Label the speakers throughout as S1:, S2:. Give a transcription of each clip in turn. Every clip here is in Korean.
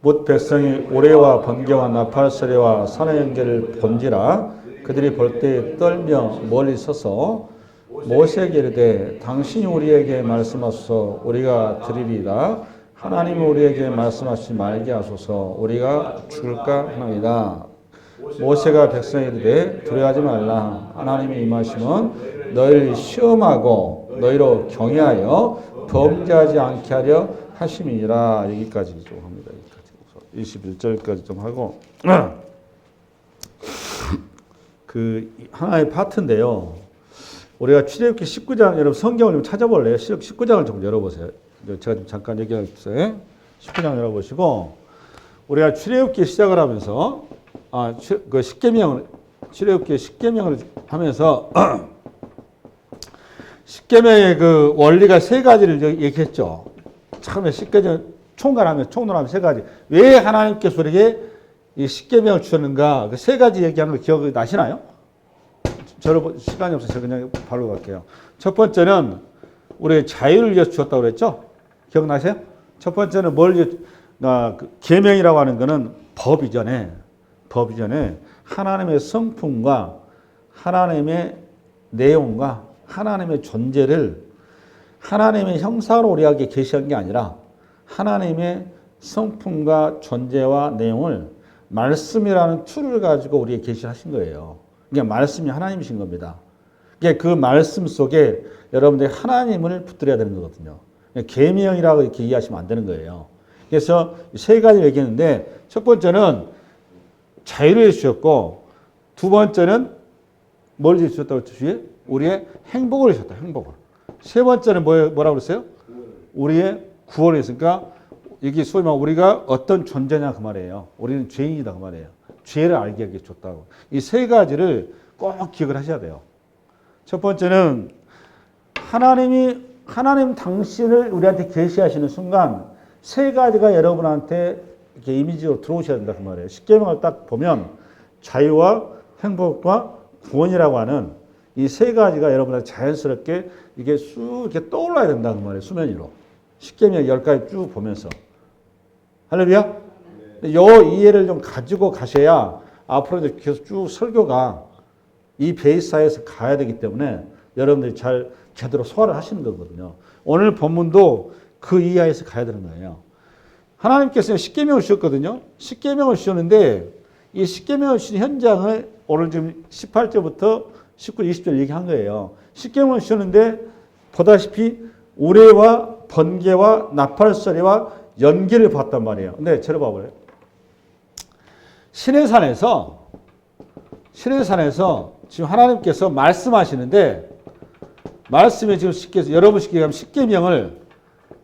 S1: 못 백성이 오래와 번개와 나팔소리와 산의 연기를 본지라 그들이 볼 때 떨며 멀리 서서 모세에게 이르되 당신이 우리에게 말씀하소서 우리가 들으리라. 하나님이 우리에게 말씀하시지 말게 하소서 우리가 죽을까 하나이다. 모세가 백성에게 이르되 두려워하지 말라. 하나님의 임하심은 너희를 시험하고 너희로 경외하여 범죄하지 않게 하려 하심이니라. 여기까지 좀 합니다. 21절까지 좀 하고 그 하나의 파트인데요. 우리가 출애굽기 19장 여러분 성경을 좀 찾아볼래요? 19장을 좀 열어보세요. 제가 좀 잠깐 얘기할게요. 19장 열어보시고 우리가 출애굽기 시작을 하면서 그 십계명을 출애굽기 십계명을 하면서 십계명의 그 원리가 세 가지를 얘기했죠. 처음에 십계명 총론하면 세 가지. 왜 하나님께서 우리에게 이 십계명을 주셨는가? 그 세 가지 얘기하는 거 기억이 나시나요? 저를 시간이 없어서 그냥 바로 갈게요. 첫 번째는 우리 자유를 위해서 주었다고 그랬죠? 기억나세요? 첫 번째는 계명이라고 하는 거는 법 이전에 하나님의 성품과 하나님의 내용과 하나님의 존재를 하나님의 형상으로 우리에게 계시한 게 아니라 하나님의 성품과 존재와 내용을 말씀이라는 툴을 가지고 우리에게 계시하신 거예요. 그러니까 말씀이 하나님이신 겁니다. 그러니까 그 말씀 속에 여러분들이 하나님을 붙들어야 되는 거거든요. 계명이라고 이렇게 이해하시면 안 되는 거예요. 그래서 세 가지 얘기했는데 첫 번째는 자유를 주셨고 두 번째는 뭘 주셨다고 했죠? 우리의 행복을 주셨다. 행복을. 세 번째는 뭐라고 그랬어요? 우리의 구원을 했으니까 이게 소위 말하면 우리가 어떤 존재냐 그 말이에요. 우리는 죄인이다 그 말이에요. 죄를 알게 하게 줬다고. 이 세 가지를 꼭 기억을 하셔야 돼요. 첫 번째는 하나님 당신을 우리한테 계시하시는 순간 세 가지가 여러분한테 이렇게 이미지로 들어오셔야 된다 그 말이에요. 십계명을 딱 보면 자유와 행복과 구원이라고 하는 이 세 가지가 여러분한테 자연스럽게 이게 쑥 이렇게 떠올라야 된다 그 말이에요. 수면 위로. 십계명 10가지 쭉 보면서. 할렐루야? 요 이해를 좀 가지고 가셔야 앞으로 계속 쭉 설교가 이 베이스에서 가야 되기 때문에 여러분들이 잘 제대로 소화를 하시는 거거든요. 오늘 본문도 그 이하에서 가야 되는 거예요. 하나님께서 십계명을 주셨거든요. 십계명을 주셨는데 이 십계명을 주신 현장을 오늘 지금 18절부터 19, 20절 얘기한 거예요. 십계명을 주셨는데 보다시피 우레와 번개와 나팔소리와 연기를 봤단 말이에요. 근데 저를 봐봐요. 시내산에서 지금 하나님께서 말씀하시는데 말씀에 지금 여러분 쉽게 얘기하면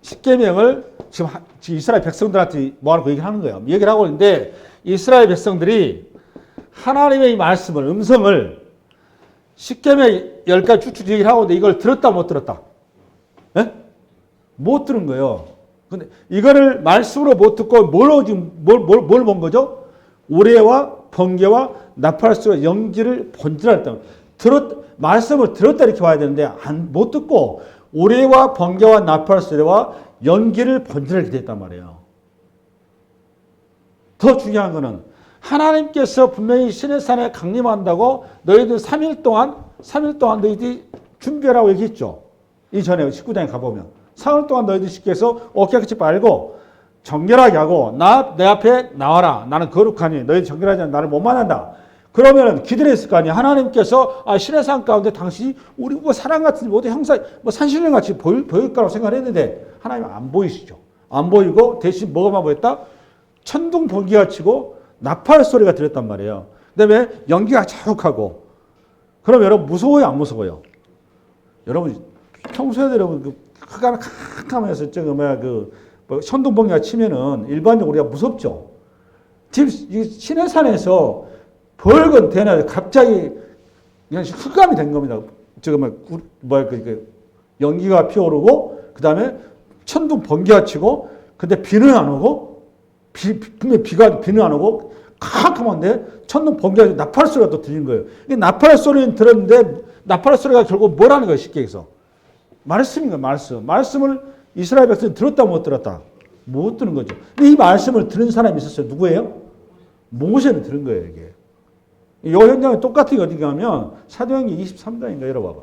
S1: 십계명을 지금 이스라엘 백성들한테 뭐하고 얘기를 하는 거예요. 얘기를 하고 있는데 이스라엘 백성들이 하나님의 이 말씀을 음성을 십계명 10가지 쭉쭉 얘기를 하고 있는데 이걸 들었다 못 들었다? 네? 못 들은 거예요. 근데 이거를 말씀으로 못 듣고 뭘 본 거죠? 우레와 번개와 나팔소리와 연기를 본질화 했다. 말씀을 들었다 이렇게 봐야 되는데 못 듣고 우레와 번개와 나팔소리와 연기를 본질화 이렇게 됐단 말이에요. 더 중요한 거는 하나님께서 분명히 시내산에 강림한다고 너희들 3일 동안 너희들이 준비하라고 얘기했죠. 이전에 19장에 가보면 3일 동안 너희들 시켜서 어깨같이 빨고 정결하게 하고 내 앞에 나와라. 나는 거룩하니 너희들 정결하지 않으면 나를 못 만난다. 그러면은 기다렸을 거 아니에요. 하나님께서 시내산 가운데 당신이 우리 사람 같은 모두 형사 산신령 같이 보일 거라고 생각했는데 하나님 안 보이시죠. 안 보이고 대신 뭐가만 보였다? 천둥 번개가 치고 나팔 소리가 들렸단 말이에요. 그다음에 연기가 자욱하고. 그럼 여러분 무서워요, 안 무서워요? 여러분 평소에 여러분 캄캄해서 천둥 번개가 치면은 일반적으로 우리가 무섭죠. 지금 시내산에서 벌건 대낮에 갑자기 그냥 흑암이 된 겁니다. 연기가 피어오르고 그다음에 천둥 번개가 치고 근데 비는 안 오고 분명히 비는 안 오고 캄캄한데 천둥 번개가 나팔 소리가 또 들린 거예요. 나팔 소리는 들었는데 나팔 소리가 결국 뭐라는 거예요? 쉽게 해서 말씀인 거예요. 말씀을 이스라엘 백성이 들었다 못 들었다? 못 들은 거죠. 이 말씀을 들은 사람이 있었어요. 누구예요? 모세는 들은 거예요, 이게. 이 현장이 똑같은 게 어디 가면 사도행전 23장인가 열어봐봐.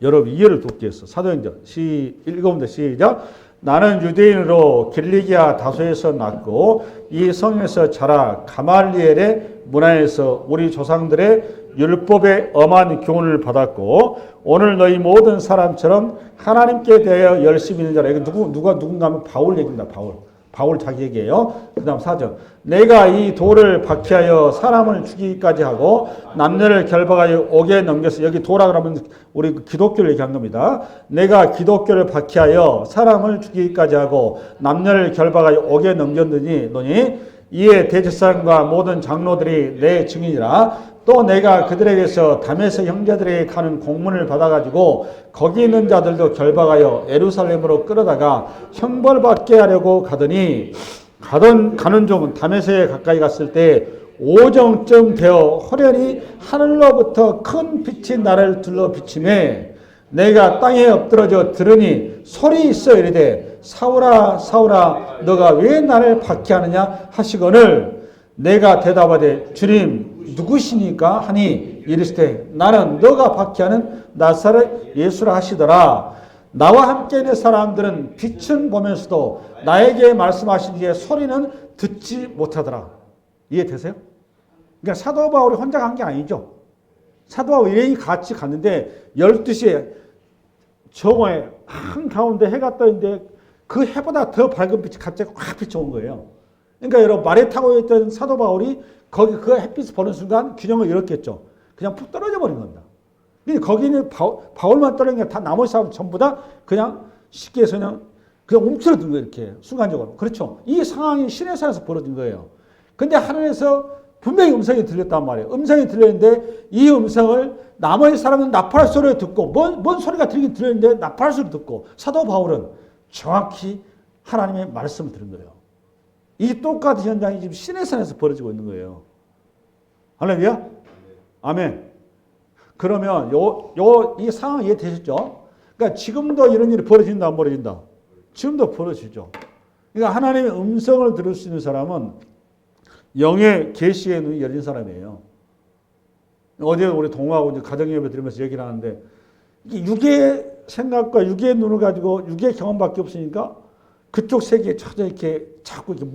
S1: 여러분 이해를 돕기 위해서 사도행전 읽어봅니다. 시작. 나는 유대인으로 길리기아 다소에서 났고 이 성에서 자라 가말리엘의 문화에서 우리 조상들의 율법에 엄한 교훈을 받았고 오늘 너희 모든 사람처럼 하나님께 대하여 열심히 있는 자라. 이거 누군가 하면 바울 얘기입니다. 바울 자기 얘기예요. 그 다음 4절. 내가 이 돌을 박해하여 사람을 죽이기까지 하고 남녀를 결박하여 옥에 넘겼어. 여기 도라 그러면 우리 기독교를 얘기한 겁니다. 내가 기독교를 박해하여 사람을 죽이기까지 하고 남녀를 결박하여 옥에 넘겼느니 이에 대제사장과 모든 장로들이 내 증인이라. 또 내가 그들에게서 다메섹 형제들에게 가는 공문을 받아가지고 거기 있는 자들도 결박하여 예루살렘으로 끌어다가 형벌받게 하려고 가더니 가는 중은 다메섹에 가까이 갔을 때 오정쯤 되어 호련히 하늘로부터 큰 빛이 나를 둘러 비치매 내가 땅에 엎드러져 들으니 소리 있어 이르되 사울아 사울아 너가 왜 나를 박해하느냐 하시거늘 내가 대답하되 주님 누구시니까 하니 이르시되 나는 너가 박해하는 나사렛 예수라 하시더라. 나와 함께 있는 사람들은 빛은 보면서도 나에게 말씀하시기에 소리는 듣지 못하더라. 이해되세요? 그러니까 사도 바울이 혼자 간 게 아니죠. 사도 바울 일행이 같이 갔는데 12시에 정오에 한가운데 해가 떠 있는데 그 해보다 더 밝은 빛이 갑자기 확 비춰온 거예요. 그러니까 여러분 말에 타고 있던 사도 바울이 거기 그 햇빛을 보는 순간 균형을 잃었겠죠. 그냥 푹 떨어져 버린 겁니다. 근데 거기는 바울만 떨어진 게 다 나머지 사람 전부 다 그냥 쉽게 해서 그냥 움츠러든 거예요. 이렇게 순간적으로. 그렇죠. 이 상황이 신의 산에서 벌어진 거예요. 근데 하늘에서 분명히 음성이 들렸단 말이에요. 음성이 들렸는데 이 음성을 나머지 사람은 나팔 소리를 듣고 뭔 소리가 들리긴 들렸는데 나팔 소리를 듣고 사도 바울은 정확히 하나님의 말씀을 들은 거예요. 이 똑같은 현장이 지금 신의 산에서 벌어지고 있는 거예요. 할렐루야? 아멘. 그러면 이 상황 이해되셨죠? 그러니까 지금도 이런 일이 벌어진다, 안 벌어진다? 지금도 벌어지죠. 그러니까 하나님의 음성을 들을 수 있는 사람은 영의 계시의 눈이 열린 사람이에요. 어제 우리 동호하고 이제 가정예배 들으면서 얘기를 하는데 육의 생각과 육의 눈을 가지고 육의 경험밖에 없으니까 그쪽 세계에 찾아 이렇게 자꾸 이렇게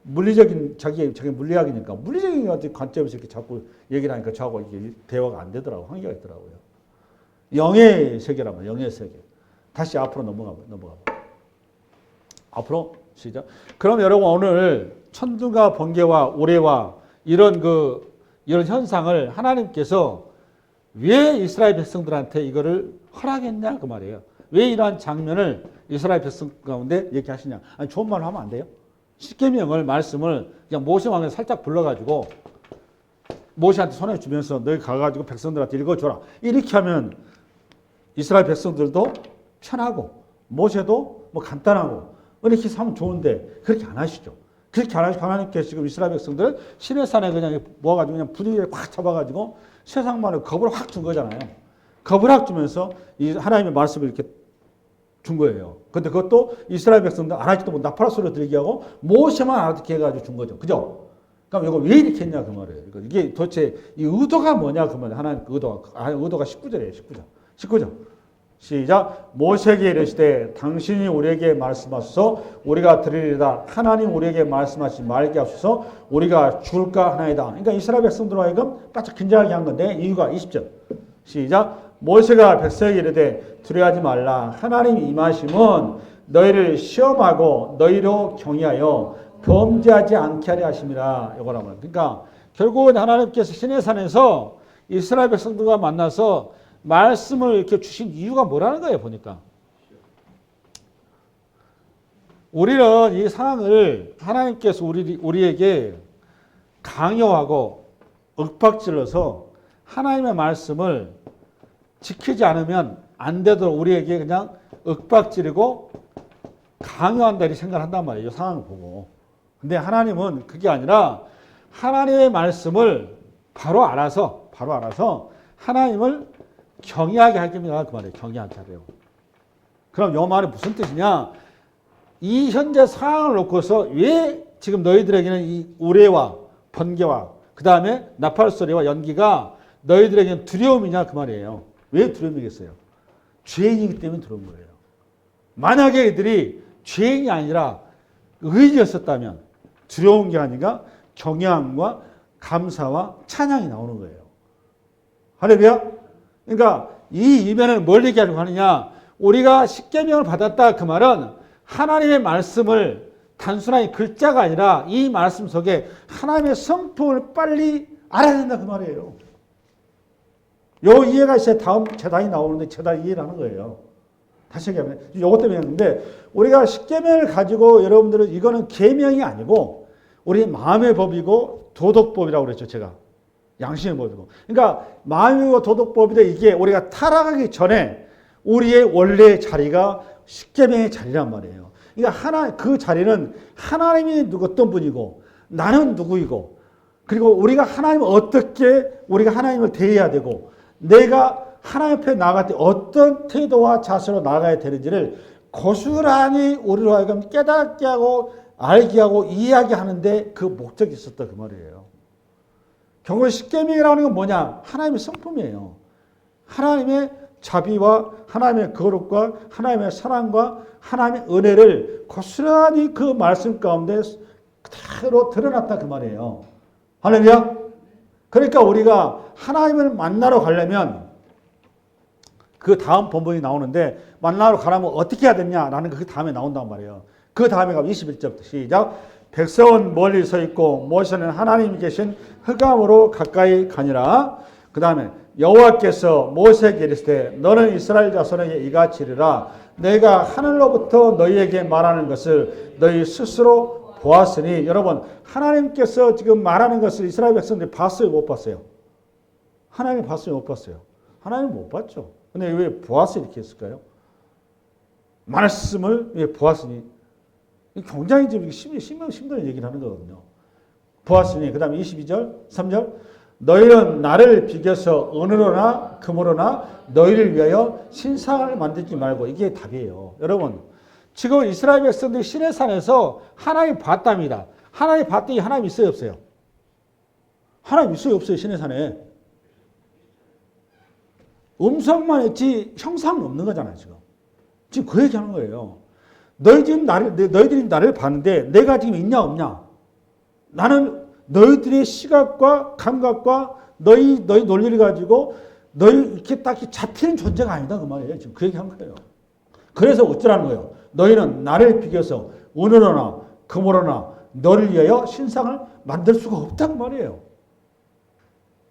S1: 물리적인 자기 물리학이니까 물리적인 관점에서 이렇게 자꾸 얘기를 하니까 저하고 이게 대화가 안 되더라고. 한계가 있더라고요. 영의 세계라면 영의 세계. 다시 앞으로 넘어가. 앞으로 시작. 그럼 여러분 오늘 천둥과 번개와 우레와 이런 현상을 하나님께서 왜 이스라엘 백성들한테 이거를 허락했냐 그 말이에요. 왜 이러한 장면을 이스라엘 백성 가운데 얘기하시냐. 아니 좋은 말로 하면 안 돼요. 십계명을 말씀을 그냥 모세 왕에 살짝 불러가지고 모세한테 손에 주면서 너희 가가지고 백성들한테 읽어줘라. 이렇게 하면 이스라엘 백성들도 편하고 모세도 뭐 간단하고 이렇게 하면 좋은데 그렇게 안 하시죠. 그렇게 안 하시고 하나님께서 지금 이스라엘 백성들 시내산에 그냥 모아가지고 그냥 분위기를 확 잡아가지고 세상만을 겁을 확 준 거잖아요. 겁을 확 주면서 이 하나님의 말씀을 이렇게 준 거예요. 근데 그것도 이스라엘 백성들 알아듣지도 못 나팔 소리를 들리게 하고 모세만 알아듣게 해가지고 준 거죠. 그죠? 그럼 이거 왜 이렇게 했냐 그 말이에요. 이게 도대체 이 의도가 뭐냐 그 말이에요. 하나님 그 의도가 19절이에요. 19절. 시작. 모세에게 이르시되 당신이 우리에게 말씀하소서 우리가 들으리다. 하나님 우리에게 말씀하시 말게 하소서 우리가 죽을까 하나이다. 그러니까 이스라엘 백성들로 하여금 바짝 긴장하게 한 건데 이유가 20절. 시작. 모세가 백성에게 이르되 두려워하지 말라. 하나님 임하심은 너희를 시험하고 너희로 경외하여 범죄하지 않게 하려 하심이라. 이거라면. 그러니까 결국은 하나님께서 시내산에서 이스라엘 백성들과 만나서 말씀을 이렇게 주신 이유가 뭐라는 거예요, 보니까. 우리는 이 상황을 하나님께서 우리에게 강요하고 윽박질러서 하나님의 말씀을 지키지 않으면 안 되도록 우리에게 그냥 윽박지르고 강요한다 이렇게 생각을 한단 말이에요. 이 상황을 보고. 근데 하나님은 그게 아니라 하나님의 말씀을 바로 알아서 하나님을 경외하게 할 겁니다. 그 말이에요. 경외하게 하래요. 그럼 이 말이 무슨 뜻이냐? 이 현재 상황을 놓고서 왜 지금 너희들에게는 이 우레와 번개와 그 다음에 나팔 소리와 연기가 너희들에게는 두려움이냐 그 말이에요. 왜 두려움이겠어요? 죄인이기 때문에 두려운 거예요. 만약에 이들이 죄인이 아니라 의인이었었다면 두려운 게 아니라 경외함과 감사와 찬양이 나오는 거예요. 할렐루야. 그러니까 이 이면을 뭘 얘기하려고 하느냐. 우리가 십계명을 받았다 그 말은 하나님의 말씀을 단순하게 글자가 아니라 이 말씀 속에 하나님의 성품을 빨리 알아야 된다 그 말이에요. 요 이해가 이제 다음 제단이 나오는데 제단 이해를 하는 거예요. 다시 얘기하면 요것 때문에 했는데 우리가 십계명을 가지고 여러분들은 이거는 계명이 아니고 우리 마음의 법이고 도덕법이라고 그랬죠. 제가 양심의 법이고. 그러니까 마음의 도덕법인데 이게 우리가 타락하기 전에 우리의 원래의 자리가 십계명의 자리란 말이에요. 그러니까 그 자리는 하나님이 어떤 분이고 나는 누구이고 그리고 우리가 하나님을 어떻게 우리가 하나님을 대해야 되고 내가 하나님 앞에 나아갈 때 어떤 태도와 자세로 나아가야 되는지를 고스란히 우리로 하여금 깨닫게 하고 알게 하고 이해하게 하는데 그 목적이 있었다 그 말이에요. 결국 십계명이라는 건 뭐냐? 하나님의 성품이에요. 하나님의 자비와 하나님의 거룩과 하나님의 사랑과 하나님의 은혜를 고스란히 그 말씀 가운데 그대로 드러났다 그 말이에요. 할렐루야. 그러니까 우리가 하나님을 만나러 가려면 그 다음 본문이 나오는데 만나러 가려면 어떻게 해야 되냐라는 그 다음에 나온단 말이에요. 그 다음에 가면 21절부터 시작. 백성은 멀리 서 있고 모세는 하나님이 계신 흑암으로 가까이 가니라. 그 다음에 여호와께서 모세에게 이르시되 너는 이스라엘 자손에게 이같이 이르라. 내가 하늘로부터 너희에게 말하는 것을 너희 스스로 보았으니. 여러분 하나님께서 지금 말하는 것을 이스라엘 백성들이 봤어요 못 봤어요? 하나님 봤어요 못 봤어요? 하나님 못 봤죠. 근데 왜 보았어 이렇게 했을까요? 말씀을 왜 보았으니. 굉장히 좀 힘든 얘기를 하는 거거든요. 보았으니. 그 다음에 22절 3절 너희는 나를 비교서 은으로나 금으로나 너희를 위하여 신상을 만들지 말고. 이게 답이에요. 여러분 지금 이스라엘 백성들이 시내산에서 하나님 봤답니다. 하나님 봤더니 하나님 있어요 없어요? 하나님 있어요 없어요? 시내산에 음성만 있지 형상은 없는 거잖아요. 지금 그 얘기하는 거예요. 너희들이 나를 봤는데 내가 지금 있냐 없냐? 나는 너희들의 시각과 감각과 너희 논리를 가지고 너희 이렇게 딱 잡히는 존재가 아니다 그 말이에요. 지금 그 얘기한 거예요. 그래서 어쩌라는 거예요. 너희는 나를 비교해서 은으로나 금으로나 너를 위하여 신상을 만들 수가 없다는 말이에요.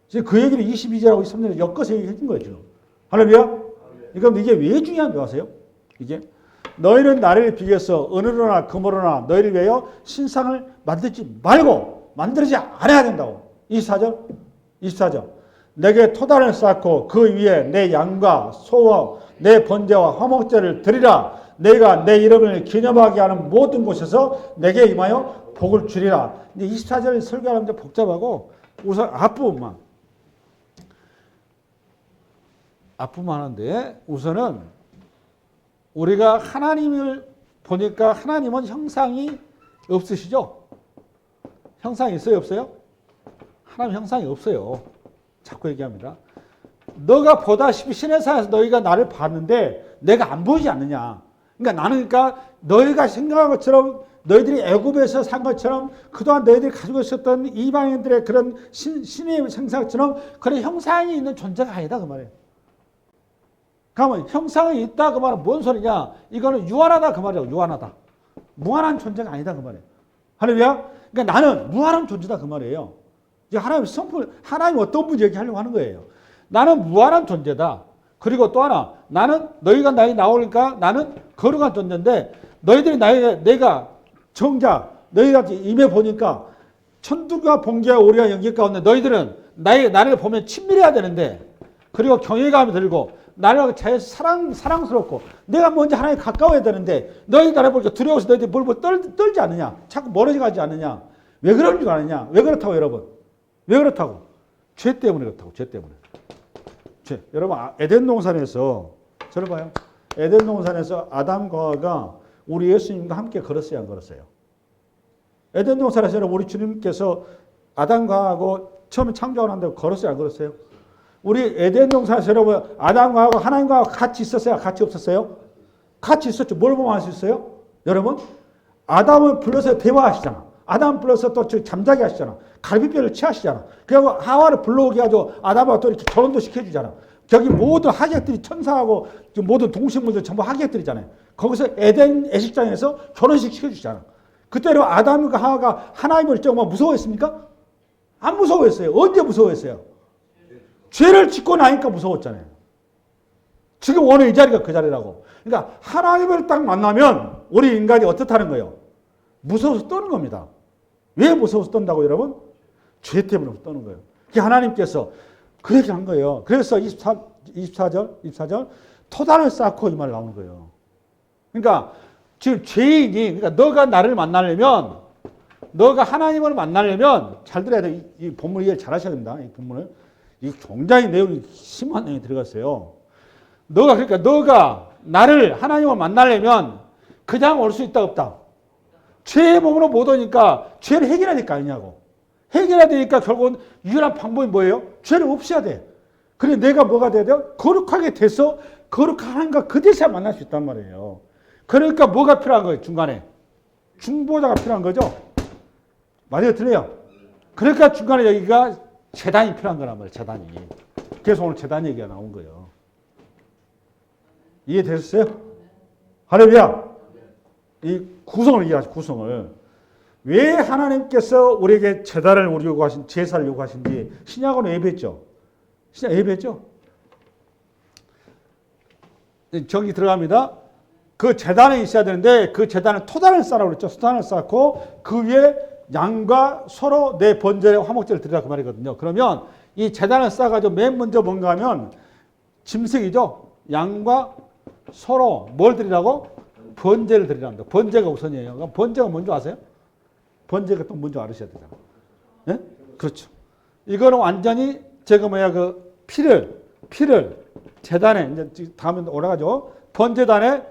S1: 지금 그 얘기를 22절하고 23절에 엮어서 얘기해 준 거예요. 지금. 할렐루야? 그러니까 이게 왜 중요한 줄 아세요? 이게 너희는 나를 비교해서 은으로나 금으로나 너희를 위하여 신상을 만들지 말고 만들지 않아야 된다고. 24절 내게 토단을 쌓고 그 위에 내 양과 소와 내 번제와 화목제를 드리라. 내가 내 이름을 기념하게 하는 모든 곳에서 내게 임하여 복을 주리라. 이제 24절 설교하는데 복잡하고 우선 앞부분만 하는데 우선은 우리가 하나님을 보니까 하나님은 형상이 없으시죠? 형상이 있어요 없어요? 하나님 형상이 없어요. 자꾸 얘기합니다. 너가 보다시피 시내산에서 너희가 나를 봤는데 내가 안 보이지 않느냐. 그러니까 나는 너희가 생각한 것처럼 너희들이 애굽에서 산 것처럼 그동안 너희들이 가지고 있었던 이방인들의 그런 신의 생사처럼 그런 형상이 있는 존재가 아니다 그 말이에요. 그러면 형상이 있다 그 말은 뭔 소리냐? 이거는 유한하다 그 말이에요. 유한하다. 무한한 존재가 아니다 그 말이에요. 할렐루야? 그러니까 나는 무한한 존재다 그 말이에요. 이제 하나님 성품, 하나님 어떤 분이 얘기하려고 하는 거예요. 나는 무한한 존재다. 그리고 또 하나, 나는 너희가 나에 나오니까 나는 거룩한 존재인데 너희들이 내가 정자 너희한테 임해 보니까 천둥과 번개와 오리와 연기 가운데 너희들은 나를 보면 친밀해야 되는데 그리고 경외감이 들고 나를 잘 사랑스럽고 내가 먼저 하나님 가까워야 되는데 너희 나를 보니까 두려워서 너희들이 뭘 떨지 않느냐? 자꾸 멀어져 가지 않느냐? 왜 그런 줄 아느냐? 왜 그렇다고 여러분? 왜 그렇다고? 죄 때문에 그렇다고. 죄 때문에. 여러분 에덴 동산에서 저를 봐요. 에덴 동산에서 아담과 하와가 우리 예수님과 함께 걸었어요, 안 걸었어요? 에덴 동산에서 우리 주님께서 아담과 하고 처음에 창조를 한다고 걸었어요, 안 걸었어요? 우리 에덴 동산에서 여러분 아담과 하고 하나님과 같이 있었어요, 같이 없었어요? 같이 있었죠. 뭘 보면 알 수 있어요? 여러분, 아담을 불러서 대화하시잖아. 아담 불러서 또 잠자게 하시잖아. 갈비뼈를 취하시잖아. 그리고 하와를 불러오게 하죠. 아담하고 또 이렇게 결혼도 시켜주잖아. 저기 모든 하객들이 천사하고 모든 동식물들 전부 하객들이잖아요. 거기서 에덴 애식장에서 결혼식 시켜주잖아. 그때로 아담과 하와가 하나님을 정말 무서워했습니까? 안 무서워했어요. 언제 무서워했어요? 죄를 짓고 나니까 무서웠잖아요. 지금 오늘 이 자리가 그 자리라고. 그러니까 하나님을 딱 만나면 우리 인간이 어떻다는 거예요? 무서워서 떠는 겁니다. 왜 무서워서 떤다고 여러분? 죄 때문에 떠는 거예요. 그게 하나님께서 그 얘기를 한 거예요. 그래서 24절 토단을 쌓고 이 말 나오는 거예요. 그러니까 지금 죄인이, 그러니까 너가 나를 만나려면, 너가 하나님을 만나려면 잘 들어야 돼. 이 본문 이해를 잘 하셔야 됩니다. 이 본문을. 이 굉장히 내용이 심한 내용이 들어갔어요. 그러니까 너가 나를 하나님을 만나려면 그냥 올 수 있다 없다? 죄의 몸으로 못 오니까 죄를 해결해야 될 거 아니냐고. 해결해야 되니까 결국은 유일한 방법이 뭐예요? 죄를 없애야 돼. 그래 내가 뭐가 돼야 돼요? 거룩하게 돼서 거룩한 하나님과 그 대신 만날 수 있단 말이에요. 그러니까 뭐가 필요한 거예요? 중간에. 중보자가 필요한 거죠. 맞아요? 틀려요? 그러니까 중간에 여기가 제단이 필요한 거란 말이에요. 제단이. 그래서 오늘 제단 얘기가 나온 거예요. 이해되셨어요? 할렐루야. 이 구성을 이해하죠. 구성을. 왜 하나님께서 우리에게 제단을 우리 요구하신, 제사를 요구하신지 신약으로 예배했죠. 신약 예배했죠. 저기 들어갑니다. 그 제단에 있어야 되는데 그 제단은 토단을 쌓으라고 그랬죠. 토단을 쌓고 그 위에 양과 서로 내 번제와 화목제를 드리라 그 말이거든요. 그러면 이 제단을 쌓아가지고 맨 먼저 뭔가 하면 짐승이죠. 양과 서로 뭘 드리라고? 번제를 드리랍니다. 번제가 우선이에요. 그럼 번제가 뭔지 아세요? 번제가 또 뭔지 알으셔야 되잖아. 네? 그렇죠. 이거는 완전히 제가 그 피를 제단에 이제 다음에 올라가죠. 번제단에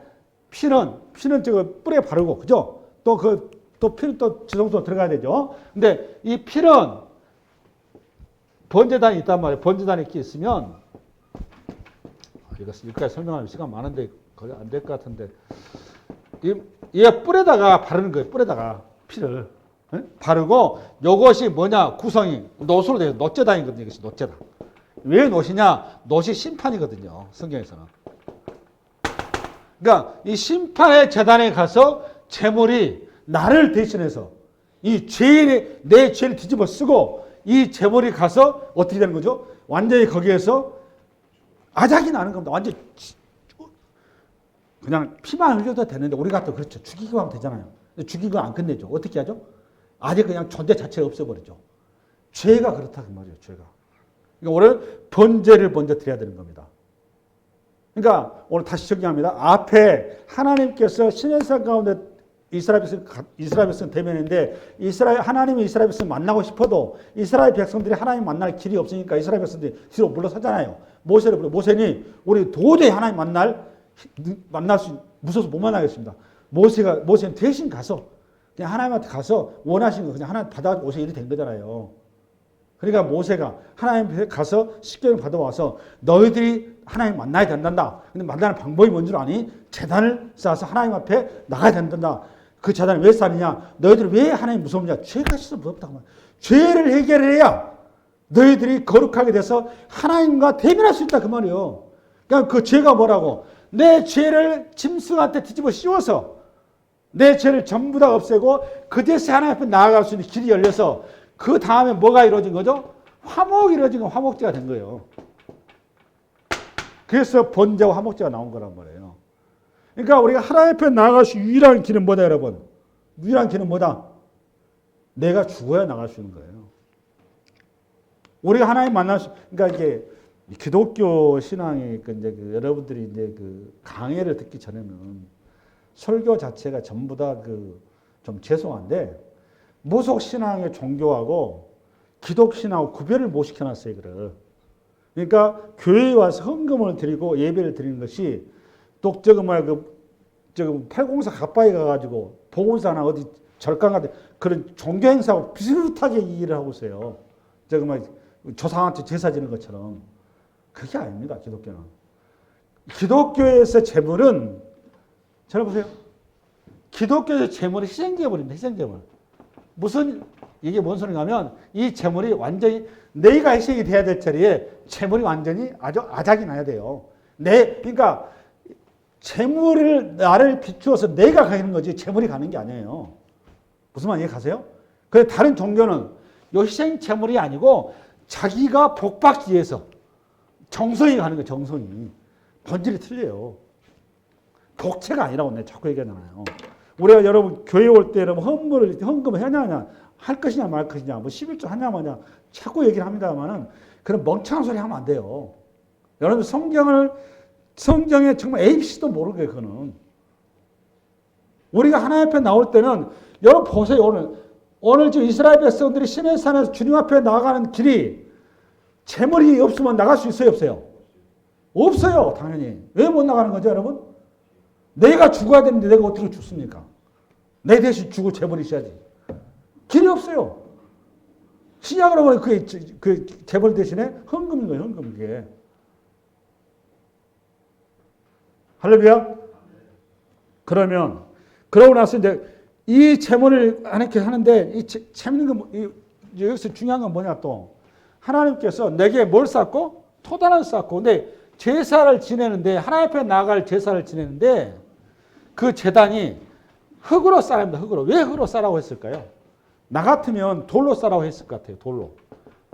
S1: 피는 저거 뿔에 바르고 그죠? 또 피는 또 지성소로 들어가야 되죠. 근데 이 피는 번제단이 있단 말이에요. 번제단에 이렇게 있으면 이거까지 설명하면 시간 많은데 거의 안 될 것 같은데 얘 뿔에다가 바르는 거예요. 뿔에다가 피를 바르고 이것이 뭐냐 구성이 놋으로 돼요. 놋제단이거든요. 이것이 놋제단. 왜 놋이냐? 놋이 심판이거든요. 성경에서는. 그러니까 이 심판의 제단에 가서 제물이 나를 대신해서 내 죄를 뒤집어 쓰고 이 제물이 가서 어떻게 되는 거죠? 완전히 거기에서 아작이 나는 겁니다. 완전히 그냥 피만 흘려도 되는데 우리가 또 그렇죠. 죽이기만 하면 되잖아요. 죽이고 안 끝내죠. 어떻게 하죠? 아예 그냥 존재 자체를 없애버리죠. 죄가 그렇다 그 말이에요. 죄가. 그러니까 오늘 번제를 먼저 드려야 되는 겁니다. 그러니까 오늘 다시 정리합니다. 앞에 하나님께서 시내산 가운데 이스라엘 백성 대면인데 하나님이 이스라엘 백성 만나고 싶어도 이스라엘 백성들이 하나님 만날 길이 없으니까 이스라엘 백성들이 뒤로 물러서잖아요. 모세를 불러. 모세니 우리 도저히 하나님 만날 수 무서워서 못 만나겠습니다. 모세는 대신 가서 그냥 하나님한테 가서 원하신 거 그냥 하나님 받아 오세요 이렇게 된 거잖아요. 그러니까 모세가 하나님 앞에 가서 십계명 받아와서 너희들이 하나님 만나야 된단다. 근데 만나는 방법이 뭔 줄 아니? 제단을 쌓아서 하나님 앞에 나가야 된단다. 그 제단을 왜 쌓느냐? 너희들이 왜 하나님 무섭냐? 죄가 있어서 무섭다고 말이야. 죄를 해결해야 너희들이 거룩하게 돼서 하나님과 대면할 수 있다 그 말이에요. 그러니까 그 죄가 뭐라고? 내 죄를 짐승한테 뒤집어 씌워서 내 죄를 전부 다 없애고 그 대신 하나님 앞에 나아갈 수 있는 길이 열려서 그 다음에 뭐가 이루어진 거죠? 화목이 이루어진 건 화목제가 된 거예요. 그래서 번제와 화목제가 나온 거란 말이에요. 그러니까 우리가 하나님 앞에 나아갈 수 유일한 길은 뭐다 여러분? 유일한 길은 뭐다? 내가 죽어야 나갈 수 있는 거예요. 우리가 하나님 만날 수, 그러니까 이게 기독교 신앙이 이제 여러분들이 이제 그 강해를 듣기 전에는 설교 자체가 전부 다 좀 죄송한데 무속 신앙의 종교하고 기독 신앙하고 구별을 못 시켜놨어요, 그를. 그러니까 교회에 와서 헌금을 드리고 예배를 드리는 것이 지금 팔공사 가까이 가가지고 보건사나 어디 절강 같은 그런 종교 행사하고 비슷하게 일을 하고 있어요. 지금 조상한테 제사 지는 것처럼. 그게 아닙니다. 기독교는. 기독교에서 재물은 잘 보세요. 기독교에서 재물이 희생제물입니다. 희생제물. 무슨 이게 뭔 소리가 하면 이 재물이 완전히 내가 희생이 돼야 될 자리에 재물이 완전히 아주 아작이 나야 돼요. 그러니까 재물을 나를 비추어서 내가 가는 거지 재물이 가는 게 아니에요. 무슨 말 이해가세요? 그런데 다른 종교는 이 희생 재물이 아니고 자기가 복받기 위해서 정성이 가는 거예요. 정성이. 본질이 틀려요. 복체가 아니라고 내가 자꾸 얘기하잖아요. 우리가 여러분 교회 올 때 여러분 헌금을 하냐 할 것이냐 말 것이냐 뭐 11조 하냐 마냐 자꾸 얘기를 합니다만은 그런 멍청한 소리 하면 안 돼요. 여러분 성경에 정말 ABC도 모르게 그거는. 우리가 하나님 앞에 나올 때는 여러분 보세요. 오늘 지금 이스라엘 백성들이 시내산에서 주님 앞에 나가는 길이 재물이 없으면 나갈 수 있어요 없어요? 없어요 당연히. 왜 못 나가는 거죠 여러분? 내가 죽어야 되는데 내가 어떻게 죽습니까? 내 대신 죽고 재물이 있어야지. 길이 없어요. 신약으로 보면 그 재물 대신에 헌금인 거예요. 헌금 이게. 할렐루야. 그러고 나서 이제 이 재물을 이렇게 하는데 이 재밌는 건 여기서 중요한 건 뭐냐 또 하나님께서 내게 뭘 쌓고 토단을 쌓고 근데 제사를 지내는데 하나님 앞에 나아갈 제사를 지내는데 그 제단이 흙으로 쌓습니다. 흙으로. 왜 흙으로 쌓라고 했을까요? 나 같으면 돌로 쌓라고 했을 것 같아요. 돌로.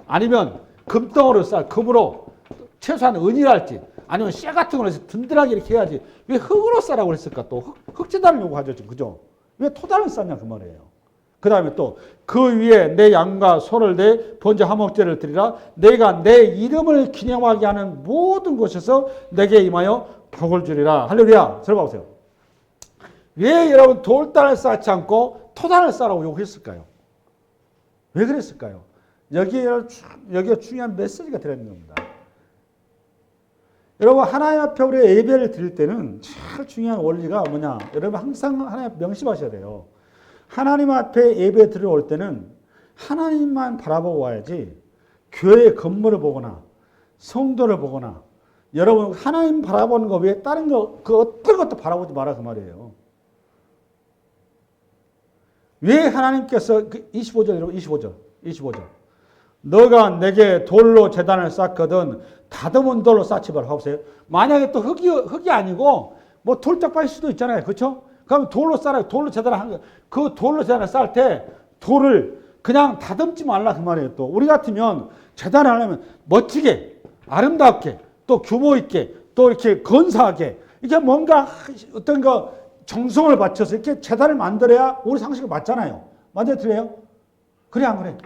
S1: 아니면 금덩어리로 금으로 최소한 은이랄지 아니면 쇠 같은 걸로 해서 든든하게 이렇게 해야지. 왜 흙으로 쌓라고 했을까? 또 흙제단을 요구하죠. 그죠? 왜 토단을 쌓냐 그 말이에요. 그 다음에 또 그 위에 내 양과 소를 내 번제 화목제를 드리라. 내가 내 이름을 기념하게 하는 모든 곳에서 내게 임하여 복을 주리라. 할렐루야. 들어봐 보세요. 왜 여러분 돌단을 쌓지 않고 토단을 쌓라고 요구했을까요? 왜 그랬을까요? 여기에 중요한 메시지가 들어있는 겁니다. 여러분 하나님 앞에 우리가 예배를 드릴 때는 제일 중요한 원리가 뭐냐? 여러분 항상 하나님 앞에 명심하셔야 돼요. 하나님 앞에 예배 드려올 때는 하나님만 바라보고 와야지 교회 건물을 보거나 성도를 보거나 여러분 하나님 바라보는 거 외에 다른 거 그 어떤 것도 바라보지 마라 그 말이에요. 왜 하나님께서 25절 여러분 25절 너가 내게 돌로 제단을 쌓거든 다듬은 돌로 쌓지 말라 하보세요. 만약에 또 흙이 아니고 뭐 돌짝밭일 수도 있잖아요. 그렇죠? 그럼 돌로 쌓아요. 돌로 제단을 한 거. 그 돌로 제단을 쌓을 때 돌을 그냥 다듬지 말라 그 말이에요. 또 우리 같으면 제단을 하려면 멋지게 아름답게 또 규모 있게 또 이렇게 건사하게 이게 뭔가 어떤 거 정성을 바쳐서 이렇게 제단을 만들어야 우리 상식에 맞잖아요. 맞아요? 틀려요? 그래 안 그래?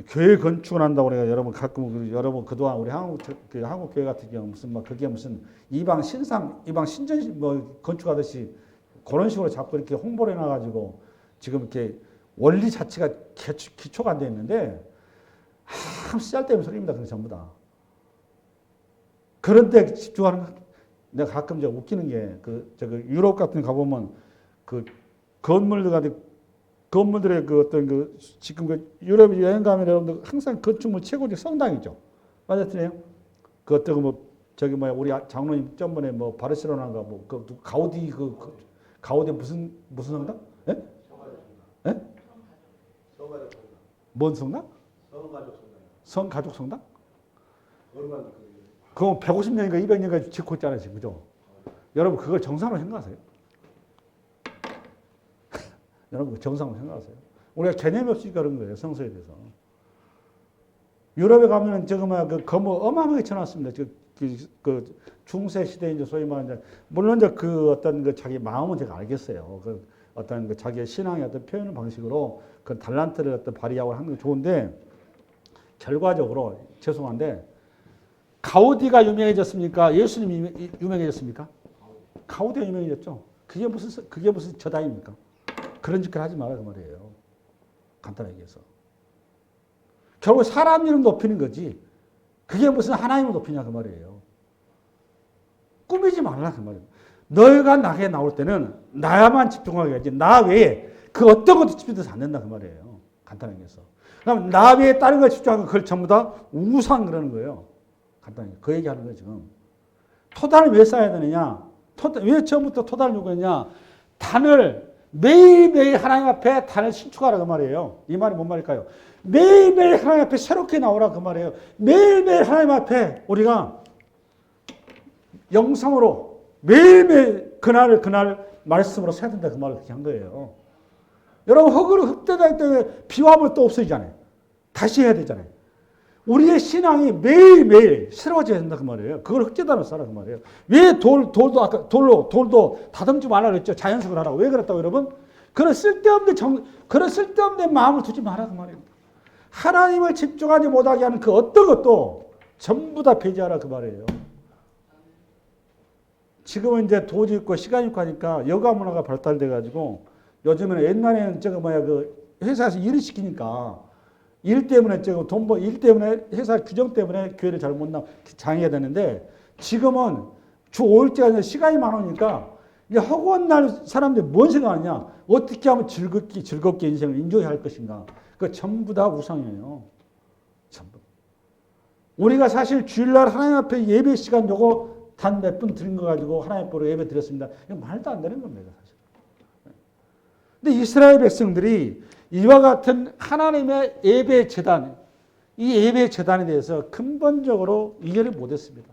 S1: 교회 건축을 한다고 그래요. 여러분 가끔 여러분 그동안 우리 한국 교회 같은 경우 무슨 막 그게 무슨 이방 신전 뭐 건축하듯이 그런 식으로 자꾸 이렇게 홍보를 해놔가지고 지금 이렇게 원리 자체가 기초가 안 돼 있는데 아무 쓰잘데없는 소리입니다. 그게 전부 다. 그런데 집중하는 거 내가 가끔 웃기는 게 유럽 같은 데 가보면 그 건물들의 그 어떤 지금 유럽 여행 가면 여러분들 항상 건축물 최고지 성당이죠. 맞았어요? 그 어떤 우리 장로님 전번에 뭐 바르셀로나가 가우디 가우디 무슨 성당? 예? 예? 뭔 성당? 성가족 성당? 그건 150년인가 200년까지 짓고 있잖아요, 지금. 그죠? 여러분, 그걸 정상으로 생각하세요? 여러분, 정상으로 생각하세요? 우리가 개념이 없이 그런 거예요, 성서에 대해서. 유럽에 가면은 건물 어마어마하게 쳐놨습니다. 그 중세 시대 이제 소위 말하는 물론 이제 자기 마음은 제가 알겠어요. 자기의 신앙의 어떤 표현 방식으로 그 달란트를 발휘하고 하는 게 좋은데 결과적으로 죄송한데 가우디가 유명해졌습니까? 예수님이 유명해졌습니까? 가우디가 유명해졌죠. 그게 무슨 저다입니까? 그런 짓을 하지 마라 그 말이에요. 간단하게 얘기해서. 결국 사람 이름 높이는 거지. 그게 무슨 하나님을 높이냐 그 말이에요. 꾸미지 말라 그 말이에요. 너희가 나게 나올 때는 나야만 집중하게 하지 나 외에 그 어떤 것도 집중돼서 안 된다 그 말이에요. 간단하게 해서. 그럼 나 외에 다른 거 집중하면 그걸 전부 다 우상 그러는 거예요. 간단하게. 그 얘기하는 거예요 지금. 토단을 왜 쌓아야 되느냐? 왜 처음부터 토단을 요구했냐? 단을 매일매일 하나님 앞에 단을 신축하라 그 말이에요. 이 말이 뭔 말일까요? 매일매일 하나님 앞에 새롭게 나오라 그 말이에요. 매일매일 하나님 앞에 우리가 영성으로 매일매일 그날 말씀으로 서야 된다 그 말을 그렇게 한 거예요. 여러분 흑대달 때 비와하면 또 없어지잖아요. 다시 해야 되잖아요. 우리의 신앙이 매일매일 새로워져야 된다 그 말이에요. 그걸 흑제단으로 써라 그 말이에요. 왜 돌도 다듬지 말라 그랬죠. 자연석을 하라고. 왜 그랬다고 여러분? 그런 쓸데없는 마음을 두지 마라 그 말이에요. 하나님을 집중하지 못하게 하는 그 어떤 것도 전부 다 배제하라 그 말이에요. 지금은 이제 도지 있고 시간이 있고 하니까 여가 문화가 발달돼 가지고 요즘에는 옛날에는 그 회사에서 일을 시키니까 일 때문에 일 때문에 회사 규정 때문에 교회를 잘 못 장애가 되는데 지금은 주 5일째가 아니라 시간이 많으니까 이제 허구한 날 사람들이 뭔 생각하느냐? 어떻게 하면 즐겁게 인생을 인조할 것인가? 그 전부 다 우상이에요. 전부. 우리가 사실 주일날 하나님 앞에 예배 시간 요거 단 몇 분 드린 거 가지고 하나님 앞으로 예배 드렸습니다. 이거 말도 안 되는 겁니다, 사실. 근데 이스라엘 백성들이 이와 같은 하나님의 예배 제단, 이 예배 제단에 대해서 근본적으로 이해를 못했습니다.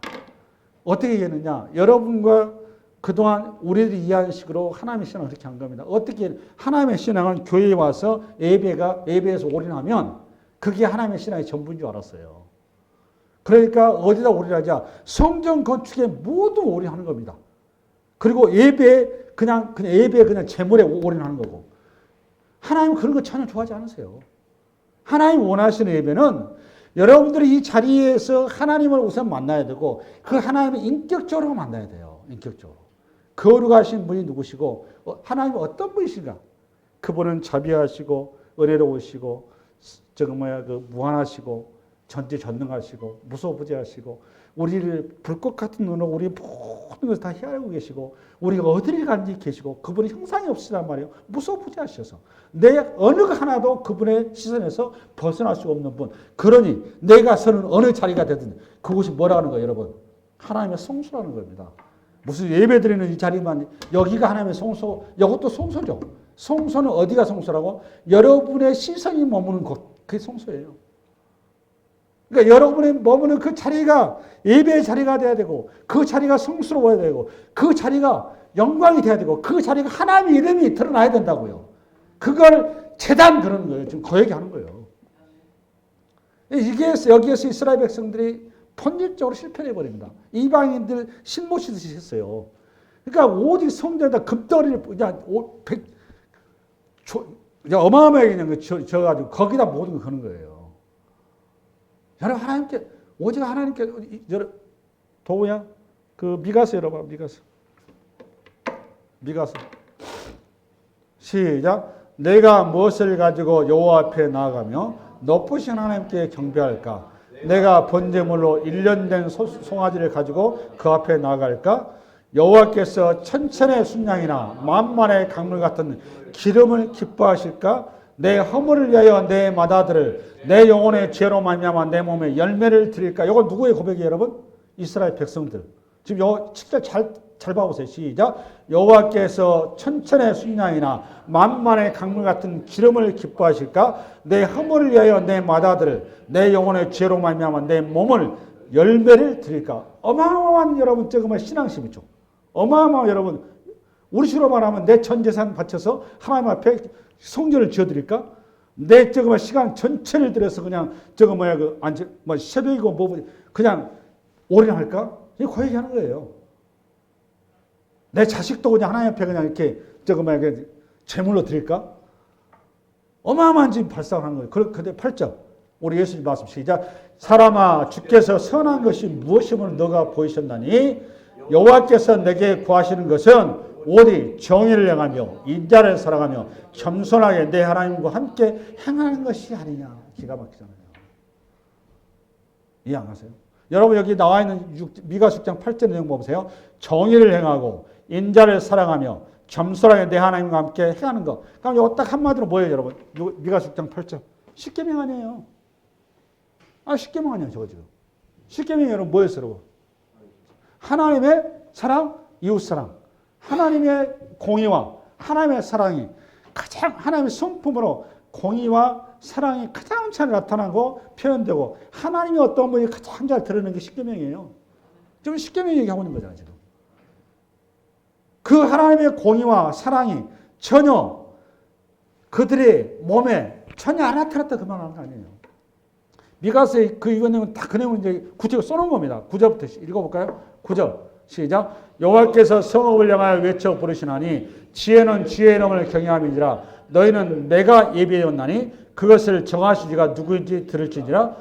S1: 어떻게 이해했느냐? 여러분과 그동안 우리들이 이해하는 식으로 하나님의 신앙을 그렇게 한 겁니다. 어떻게 하나님의 신앙은 교회에 와서 예배에서 올인하면 그게 하나님의 신앙의 전부인 줄 알았어요. 그러니까 어디다 올인하자? 성전 건축에 모두 올인하는 겁니다. 그리고 예배에 그냥 재물에 올인하는 거고. 하나님은 그런 거 전혀 좋아하지 않으세요. 하나님 원하시는 예배는 여러분들이 이 자리에서 하나님을 우선 만나야 되고 그 하나님을 인격적으로 만나야 돼요. 인격적으로. 거룩하신 분이 누구시고 하나님은 어떤 분이신가? 그분은 자비하시고 은혜로우시고 무한하시고 전지전능하시고 무소부재하시고 우리를 불꽃 같은 눈으로 우리 모든 것을 다 헤아리고 계시고 우리가 어디를 간지 계시고 그분이 형상이 없으란 말이에요. 무소부재하셔서 내 어느 하나도 그분의 시선에서 벗어날 수 없는 분. 그러니 내가 서는 어느 자리가 되든 그곳이 뭐라는 거예요, 여러분? 하나님의 성소라는 겁니다. 무슨 예배드리는 이 자리만 여기가 하나님의 성소, 이것도 성소죠. 성소는 어디가 성소라고? 여러분의 시선이 머무는 곳, 그게 성소예요. 그러니까 여러분이 머무는 그 자리가 예배의 자리가 돼야 되고 그 자리가 성스러워야 되고 그 자리가 영광이 돼야 되고 그 자리가 하나님의 이름이 드러나야 된다고요. 그걸 재단 그러는 거예요. 지금 그 얘기하는 거예요. 여기에서 이스라엘 백성들이 본질적으로 실패해 버립니다. 이방인들 신모시듯이 했어요. 그러니까 오직 성전에다 금덩어리를 그냥 어마어마하게 그냥 져가지고 거기다 모든 걸 거는 거예요. 여러분 하나님께 오직 하나님께 도우야 그 미가서 열어봐. 미가서 시작. 내가 무엇을 가지고 여호와 앞에 나아가며 높으신 하나님께 경배할까? 내가 번제물로 1년 된 송아지를 가지고 그 앞에 나아갈까? 여호와께서 천천의 순양이나 만만의 강물 같은 기름을 기뻐하실까? 내 허물을 위하여 내 맏아들을 내 영혼의 죄로 말미암아 내 몸에 열매를 드릴까? 이건 누구의 고백이에요, 여러분? 이스라엘 백성들. 지금 요 7절 잘 봐보세요. 시작. 여호와께서 천천의 순양이나 만만의 강물 같은 기름을 기뻐하실까? 내 허물을 위하여 내 맏아들을 내 영혼의 죄로 말미암아 내 몸을 열매를 드릴까? 어마어마한 여러분 정말 신앙심이죠. 어마어마한 여러분 우리 식으로 말하면 내 전 재산 바쳐서 하나님 앞에 성전을 지어드릴까? 내 시간 전체를 들여서 그냥 새벽이고 그냥 올인할까? 이거 그 얘기하는 거예요. 내 자식도 그냥 하나님 앞에 그냥 이렇게 제물로 드릴까? 어마어마한 지금 발상을 하는 거예요. 그런데 8절 우리 예수님 말씀 시작. 사람아 주께서 선한 것이 무엇임을 너가 보이셨나니 여호와께서 내게 구하시는 것은 오직 정의를 행하며 인자를 사랑하며 겸손하게 내 하나님과 함께 행하는 것이 아니냐. 기가 막히잖아요. 이해 안 가세요? 여러분 여기 나와 있는 미가 6장 8절 내용 보세요. 정의를 행하고 인자를 사랑하며 겸손하게 내 하나님과 함께 행하는 것. 그럼 이거 딱 한마디로 뭐예요, 여러분? 미가 6장 8절. 십계명 아니에요. 십계명 아니에요, 저거 지금. 십계명이 여러분 뭐였어요, 여러분? 하나님의 사랑, 이웃 사랑. 하나님의 공의와 하나님의 사랑이 가장 하나님의 성품으로 공의와 사랑이 가장 잘 나타나고 표현되고 하나님이 어떤 분이 가장 잘 드러내는 게 십계명이에요. 지금 십계명 얘기하고 있는 거잖아요, 지금. 그 하나님의 공의와 사랑이 전혀 그들의 몸에 전혀 안 나타났다 그 말하는 거 아니에요. 미가서의 그 이거는 다 그 내용을 이제 구체적으로 써놓은 겁니다. 9절부터 읽어볼까요? 9절 시작. 여호와께서 성읍을 향하여 외쳐 부르시나니 지혜는 지혜의 이름을 경외함이니라. 너희는 내가 예비하였나니 그것을 정하시지가 누구인지 들을지니라.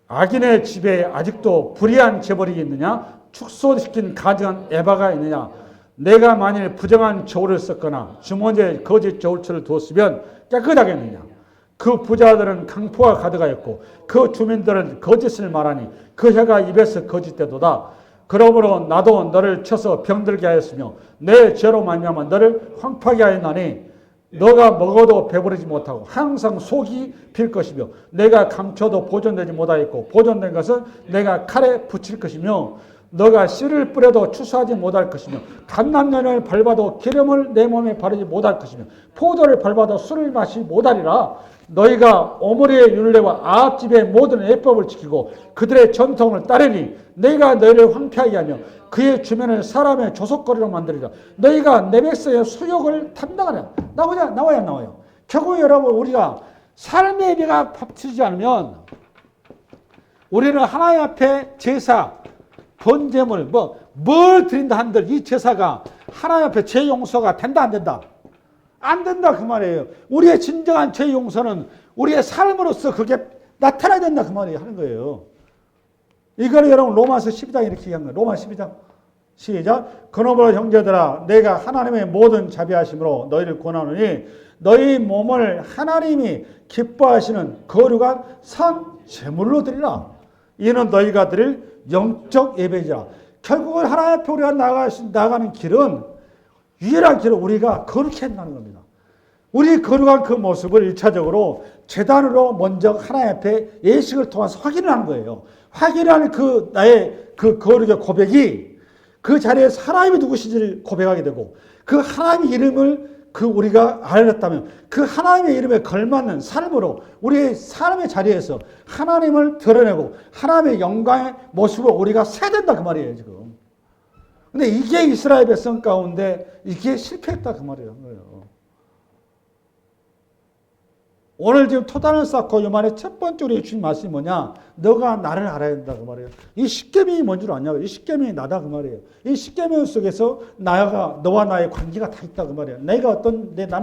S1: 악인의 집에 아직도 불의한 재벌이 있느냐? 축소시킨 가증한 에바가 있느냐? 내가 만일 부정한 저울을 썼거나 주머니에 거짓 저울처를 두었으면 깨끗하겠느냐? 그 부자들은 강포가 가득하였고 그 주민들은 거짓을 말하니 그 혀가 입에서 거짓되도다. 그러므로 나도 너를 쳐서 병들게 하였으며 내 죄로 말미암아 너를 황폐하게 하였나니 너가 먹어도 배부르지 못하고 항상 속이 빌 것이며 내가 감춰도 보존되지 못하였고 보존된 것은 내가 칼에 붙일 것이며 너가 씨를 뿌려도 추수하지 못할 것이며 감람년을 밟아도 기름을 내 몸에 바르지 못할 것이며 포도를 밟아도 술을 마시지 못하리라. 너희가 오므리의 율례와 아합집의 모든 예법을 지키고 그들의 전통을 따르니 내가 너희를 황폐하게 하며 그의 주변을 사람의 조속거리로 만들리라. 너희가 내 백성의 수욕을 담당하라. 나와야 나와요. 결국 여러분 우리가 삶의 예배가 합치지 않으면 우리는 하나님 앞에 제사 번제물 뭘 드린다 한들 이 제사가 하나님 앞에 죄 용서가 된다 안 된다? 안 된다 그 말이에요. 우리의 진정한 죄 용서는 우리의 삶으로서 그게 나타나야 된다 그 말이에요. 하는 거예요. 이거를 여러분 로마서 12장 이렇게 얘기한 거예요. 로마 12장 시작. 그러므로 형제들아 내가 하나님의 모든 자비하심으로 너희를 권하노니 너희 몸을 하나님이 기뻐하시는 거룩한 산 제물로 드리라. 이는 너희가 드릴 영적 예배지라. 결국은 하나님 앞에 우리가 나가는 길은 유일한 길은 우리가 거룩해야 한다는 겁니다. 우리 거룩한 그 모습을 1차적으로 제단으로 먼저 하나님 앞에 예식을 통해서 확인을 하는 거예요. 확인하는 그 나의 그 거룩의 고백이 그 자리에 하나님이 누구신지를 고백하게 되고 그 하나님의 이름을 우리가 알렸다면 그 하나님의 이름에 걸맞는 삶으로 우리의 삶의 자리에서 하나님을 드러내고 하나님의 영광의 모습을 우리가 세야 된다 그 말이에요 지금. 근데 이게 이스라엘 백성 가운데 이게 실패했다 그 말이에요. 오늘 지금 토단을 쌓고 요만에 첫 번째 우리 주신 말씀이 뭐냐? 너가 나를 알아야 된다 그 말이에요. 이 십계명이 뭔 줄 아냐? 이 십계명이 나다 그 말이에요. 이 십계명 속에서 너와 나의 관계가 다 있다 그 말이에요. 나는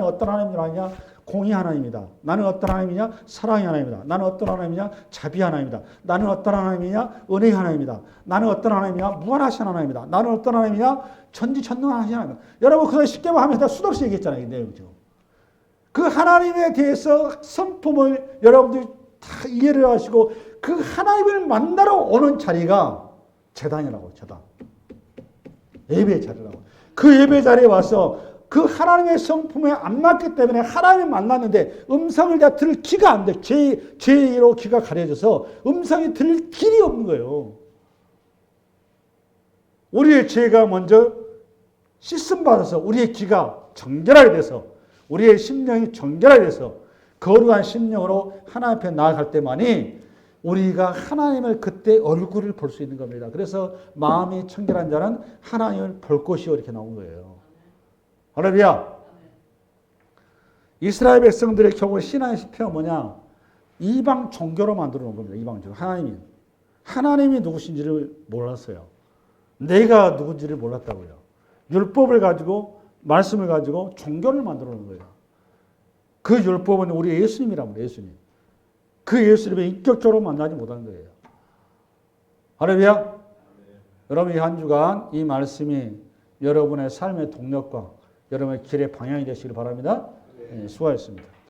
S1: 어떤 하나님을 아냐? 공의 하나님이다. 나는 어떤 하나님이냐? 사랑의 하나님이다. 나는 어떤 하나님이냐? 자비 하나님이다. 나는 어떤 하나님이냐? 은혜의 하나님이다. 나는 어떤 하나님이냐? 무한하신 하나님이다. 나는 어떤 하나님이냐? 전지전능하신 하나님이다. 여러분 그거 십계명 하면서 수도 없이 얘기했잖아요. 이 내용 지금. 그 하나님에 대해서 성품을 여러분들이 다 이해를 하시고 그 하나님을 만나러 오는 자리가 제단이라고. 제단. 예배의 자리라고. 그 예배 자리에 와서 그 하나님의 성품에 안 맞기 때문에 하나님을 만났는데 음성을 다 들을 귀가 안 돼. 죄로 귀가 가려져서 음성이 들을 길이 없는 거예요. 우리의 죄가 먼저 씻음받아서 우리의 귀가 정결하게 돼서 우리의 심령이 정결하게 돼서 거룩한 심령으로 하나님 앞에 나아갈 때만이 우리가 하나님을 그때 얼굴을 볼 수 있는 겁니다. 그래서 마음이 청결한 자는 하나님을 볼 것이요 이렇게 나온 거예요. 할렐루야. 이스라엘 백성들의 경우 신앙의 실패가 뭐냐? 이방 종교로 만들어 놓은 겁니다. 이방 종교. 하나님이 누구신지를 몰랐어요. 내가 누군지를 몰랐다고요. 율법을 가지고 말씀을 가지고 종교를 만들어 놓은 거예요. 그 율법은 우리 예수님이란 말이에요. 예수님. 그 예수님을 인격적으로 만나지 못하는 거예요. 할렐루야. 여러분 이 한 주간 이 말씀이 여러분의 삶의 동력과 여러분의 길의 방향이 되시길 바랍니다. 네, 수고하셨습니다.